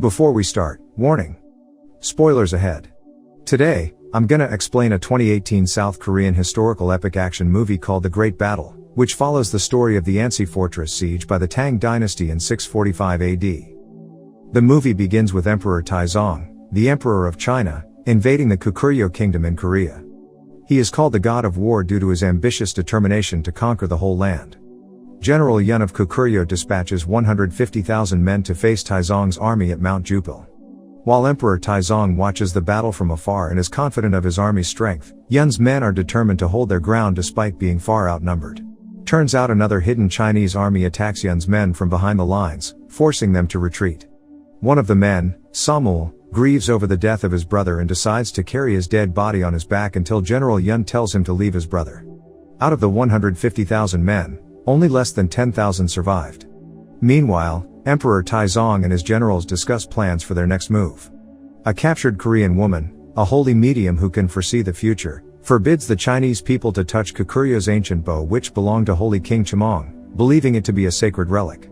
Before we start, warning. Spoilers ahead. Today, I'm gonna explain a 2018 South Korean historical epic action movie called The Great Battle, which follows the story of the Ansi fortress siege by the Tang dynasty in 645 AD. The movie begins with Emperor Taizong, the Emperor of China, invading the 𝐫𝐞𝐜𝐚 kingdom in Korea. He is called the God of War due to his ambitious determination to conquer the whole land. General 𝐸 of 𝐫𝐞𝐜𝐚 dispatches 150,000 men to face Taizong's army at Mount 𝐸𝐴. While Emperor Taizong watches the battle from afar and is confident of his army's strength, 𝐸's men are determined to hold their ground despite being far outnumbered. Turns out another hidden Chinese army attacks 𝐸's men from behind the lines, forcing them to retreat. One of the men, 𝐸, grieves over the death of his brother and decides to carry his dead body on his back until General 𝐸 tells him to leave his brother. Out of the 150,000 men, only less than 10,000 survived. Meanwhile, Emperor Taizong and his generals discuss plans for their next move. A captured Korean woman, a holy medium who can foresee the future, forbids the Chinese people to touch 𝐫𝐞𝐜𝐚's ancient bow, which belonged to holy King 𝐸𝐴𝐸, believing it to be a sacred relic.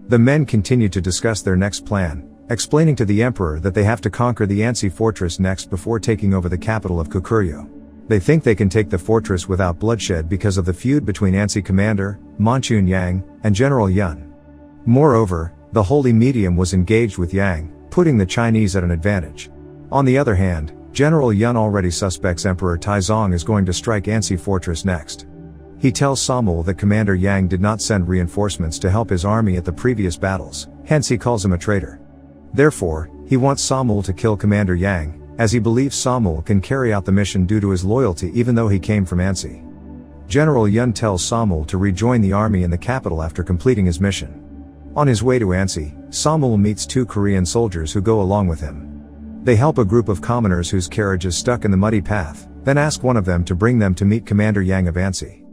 The men continue to discuss their next plan, explaining to the emperor that they have to conquer the Ansi fortress next before taking over the capital of 𝐫𝐞𝐜. They think they can take the fortress without bloodshed because of the feud between Ansi commander, Manchun Yang, and General 𝐸. Moreover, the holy medium was engaged with Yang, putting the Chinese at an advantage. On the other hand, General 𝐸 already suspects Emperor Taizong is going to strike Ansi fortress next. He tells 𝐸 that Commander Yang did not send reinforcements to help his army at the previous battles, hence he calls him a traitor. Therefore, he wants 𝐸 to kill Commander Yang, as he believes 𝐸 can carry out the mission due to his loyalty even though he came from Ansi. General 𝐸 tells 𝐸 to rejoin the army in the capital after completing his mission. On his way to Ansi, 𝐸 meets two Korean soldiers who go along with him. They help a group of commoners whose carriage is stuck in the muddy path, then ask one of them to bring them to meet Commander Yang of Ansi.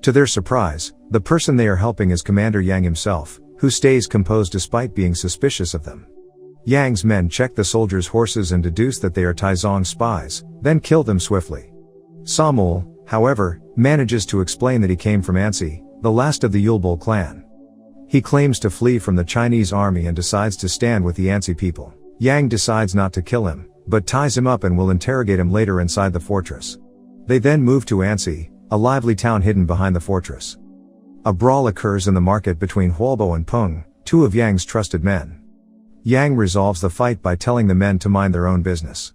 To their surprise, the person they are helping is Commander Yang himself, who stays composed despite being suspicious of them. Yang's men check the soldiers' horses and deduce that they are Taizong's spies, then kill them swiftly. 𝐸, however, manages to explain that he came from Ansi, the last of the 𝐸𝐵 clan. He claims to flee from the Chinese army and decides to stand with the Ansi people. Yang decides not to kill him, but ties him up and will interrogate him later inside the fortress. They then move to Ansi, a lively town hidden behind the fortress. A brawl occurs in the market between 𝐸𝐵 and Peng, two of Yang's trusted men. Yang resolves the fight by telling the men to mind their own business.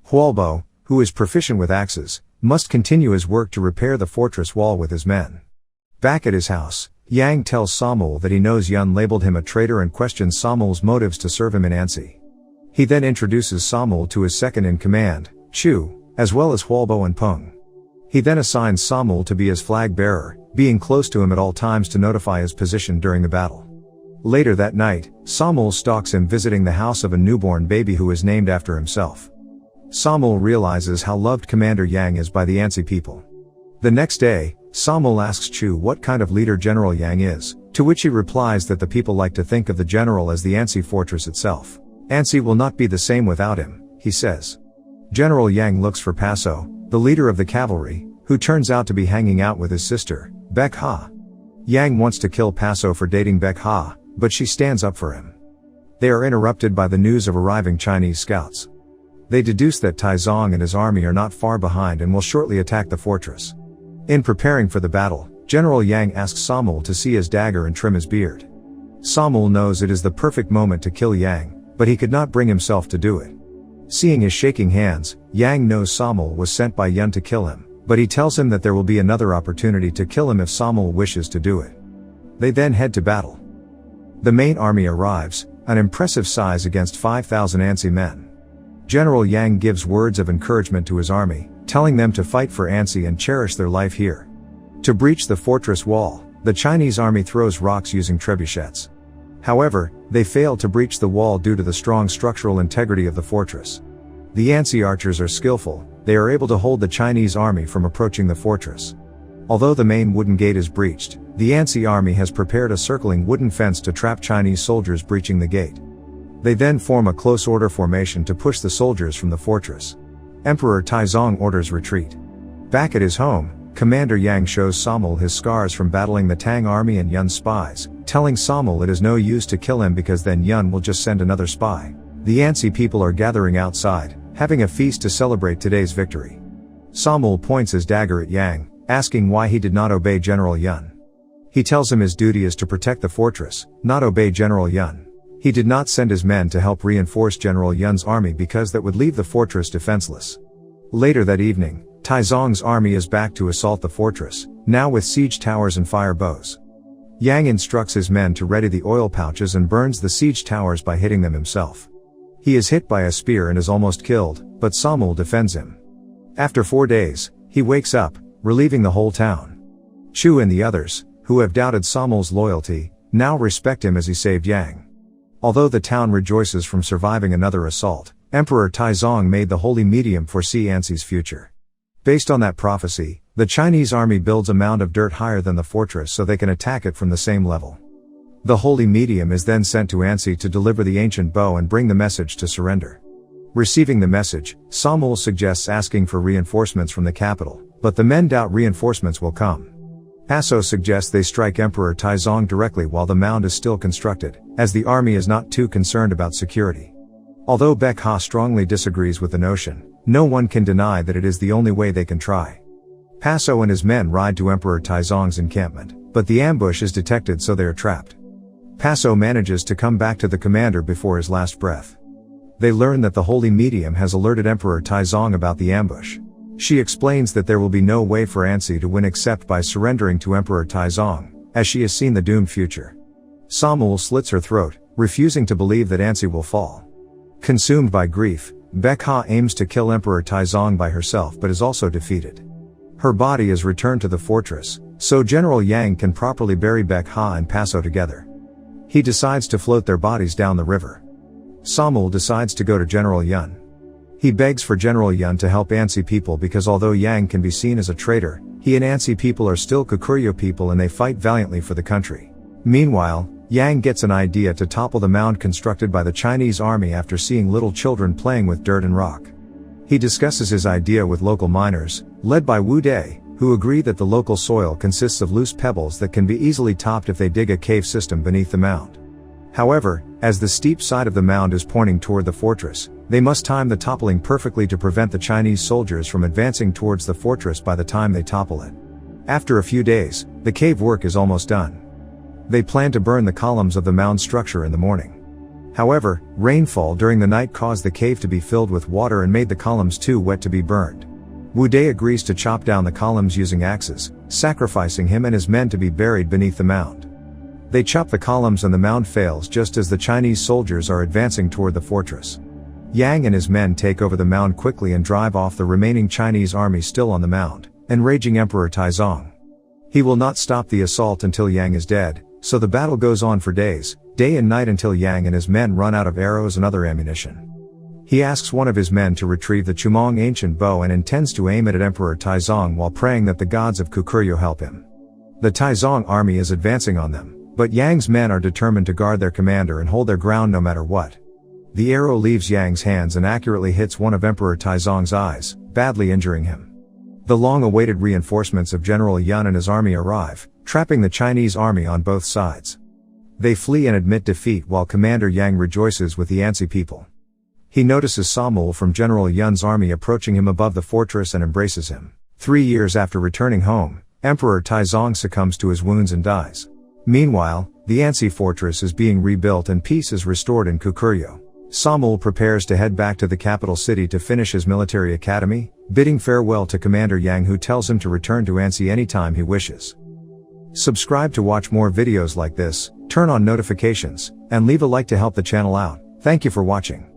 𝐸𝐵, who is proficient with axes, must continue his work to repair the fortress wall with his men. Back at his house, Yang tells 𝐸 that he knows 𝐸 labeled him a traitor and questions 𝐸's motives to serve him in Ansi. He then introduces 𝐸 to his second-in-command, Chu, as well as 𝐸𝐵 and Peng. He then assigns 𝐸 to be his flag bearer, being close to him at all times to notify his position during the battle. Later that night, 𝐸 stalks him visiting the house of a newborn baby who is named after himself. 𝐸 realizes how loved Commander Yang is by the Ansi people. The next day, 𝐸 asks Chu what kind of leader General Yang is, to which he replies that the people like to think of the general as the Ansi fortress itself. Ansi will not be the same without him, he says. General Yang looks for 𝐵𝐴, the leader of the cavalry, who turns out to be hanging out with his sister, 𝐫𝐞𝐜𝐚. Yang wants to kill 𝐵𝐴 for dating 𝐵𝐴, but she stands up for him. They are interrupted by the news of arriving Chinese scouts. They deduce that Taizong and his army are not far behind and will shortly attack the fortress. In preparing for the battle, General Yang asks 𝐸 to see his dagger and trim his beard. 𝐸 knows it is the perfect moment to kill Yang, but he could not bring himself to do it. Seeing his shaking hands, Yang knows 𝐸 was sent by 𝐸 to kill him, but he tells him that there will be another opportunity to kill him if 𝐸 wishes to do it. They then head to battle. The main army arrives, an impressive size against 5,000 Ansi men. General Yang gives words of encouragement to his army, telling them to fight for Ansi and cherish their life here. To breach the fortress wall, the Chinese army throws rocks using trebuchets. However, they fail to breach the wall due to the strong structural integrity of the fortress. The Ansi archers are skillful, they are able to hold the Chinese army from approaching the fortress. Although the main wooden gate is breached, the Ansi army has prepared a circling wooden fence to trap Chinese soldiers breaching the gate. They then form a close order formation to push the soldiers from the fortress. Emperor Taizong orders retreat. Back at his home, Commander Yang shows 𝐸 his scars from battling the Tang army and 𝐸's spies, telling 𝐸 it is no use to kill him because then 𝐸 will just send another spy. The 𝐫𝐸 people are gathering outside, having a feast to celebrate today's victory. 𝐫𝐸 points his dagger at Yang, asking why he did not obey General 𝐸𝐸. He tells him his duty is to protect the fortress, not obey General 𝐸𝐸. He did not send his men to help reinforce General 𝐸𝐸's army because that would leave the fortress defenseless. Later that evening, Taizong's army is back to assault the fortress, now with siege towers and fire bows. Yang instructs his men to ready the oil pouches and burns the siege towers by hitting them himself. He is hit by a spear and is almost killed, but 𝐫𝐸 defends him. After 4 days, he wakes up, relieving the whole town. Chu and the others, who have doubted 𝐫𝐸's loyalty, now respect him as he saved Yang. Although the town rejoices from surviving another assault, Emperor Taizong made the holy medium foresee 𝐸's future. Based on that prophecy, the Chinese army builds a mound of dirt higher than the fortress so they can attack it from the same level. The holy medium is then sent to 𝐸 to deliver the ancient bow and bring the message to surrender. Receiving the message, 𝐫𝐸 suggests asking for reinforcements from the capital, but the men doubt reinforcements will come. Paso suggests they strike Emperor Taizong directly while the mound is still constructed, as the army is not too concerned about security. Although 𝐫𝐸 strongly disagrees with the notion, no one can deny that it is the only way they can try. Paso and his men ride to Emperor Taizong's encampment, but the ambush is detected so they are trapped. Paso manages to come back to the commander before his last breath. They learn that the holy medium has alerted Emperor Taizong about the ambush. She explains that there will be no way for 𝐸 to win except by surrendering to Emperor Taizong, as she has seen the doomed future. 𝐫𝐸 slits her throat, refusing to believe that 𝐸 will fall. Consumed by grief, 𝐫𝐸 aims to kill Emperor Taizong by herself but is also defeated. Her body is returned to the fortress, so General Yang can properly bury 𝐫𝐸 and Paso together. He decides to float their bodies down the river. 𝐫𝐸 decides to go to General 𝐸𝐸. He begs for General 𝐸𝐸 to help 𝐸 people because although Yang can be seen as a traitor, he and 𝐸 people are still 𝐫𝐞𝐜 people and they fight valiantly for the country. Meanwhile, Yang gets an idea to topple the mound constructed by the Chinese army after seeing little children playing with dirt and rock. He discusses his idea with local miners, led by Wu Dai, who agree that the local soil consists of loose pebbles that can be easily topped if they dig a cave system beneath the mound. However, as the steep side of the mound is pointing toward the fortress, they must time the toppling perfectly to prevent the Chinese soldiers from advancing towards the fortress by the time they topple it. After a few days, the cave work is almost done. They plan to burn the columns of the mound structure in the morning. However, rainfall during the night caused the cave to be filled with water and made the columns too wet to be burned. Wu Dai agrees to chop down the columns using axes, sacrificing him and his men to be buried beneath the mound. They chop the columns and the mound fails just as the Chinese soldiers are advancing toward the fortress. Yang and his men take over the mound quickly and drive off the remaining Chinese army still on the mound, enraging Emperor Taizong. He will not stop the assault until Yang is dead, so the battle goes on for days, day and night until Yang and his men run out of arrows and other ammunition. He asks one of his men to retrieve the 𝐸𝐸 ancient bow and intends to aim it at Emperor Taizong while praying that the gods of 𝐫𝐞𝐜 help him. The Taizong army is advancing on them, but Yang's men are determined to guard their commander and hold their ground no matter what. The arrow leaves Yang's hands and accurately hits one of Emperor Taizong's eyes, badly injuring him. The long-awaited reinforcements of General 𝐸𝐸 and his army arrive, trapping the Chinese army on both sides. They flee and admit defeat while Commander Yang rejoices with the 𝐸 people. He notices 𝐫𝐸 from General 𝐸𝐸's army approaching him above the fortress and embraces him. 3 years after returning home, Emperor Taizong succumbs to his wounds and dies. Meanwhile, the 𝐸𝐸 fortress is being rebuilt and peace is restored in 𝐫𝐞𝐜. 𝐫𝐸 prepares to head back to the capital city to finish his military academy, bidding farewell to Commander Yang, who tells him to return to 𝐸𝐸 anytime he wishes. Subscribe to watch more videos like this, turn on notifications, and leave a like to help the channel out. Thank you for watching.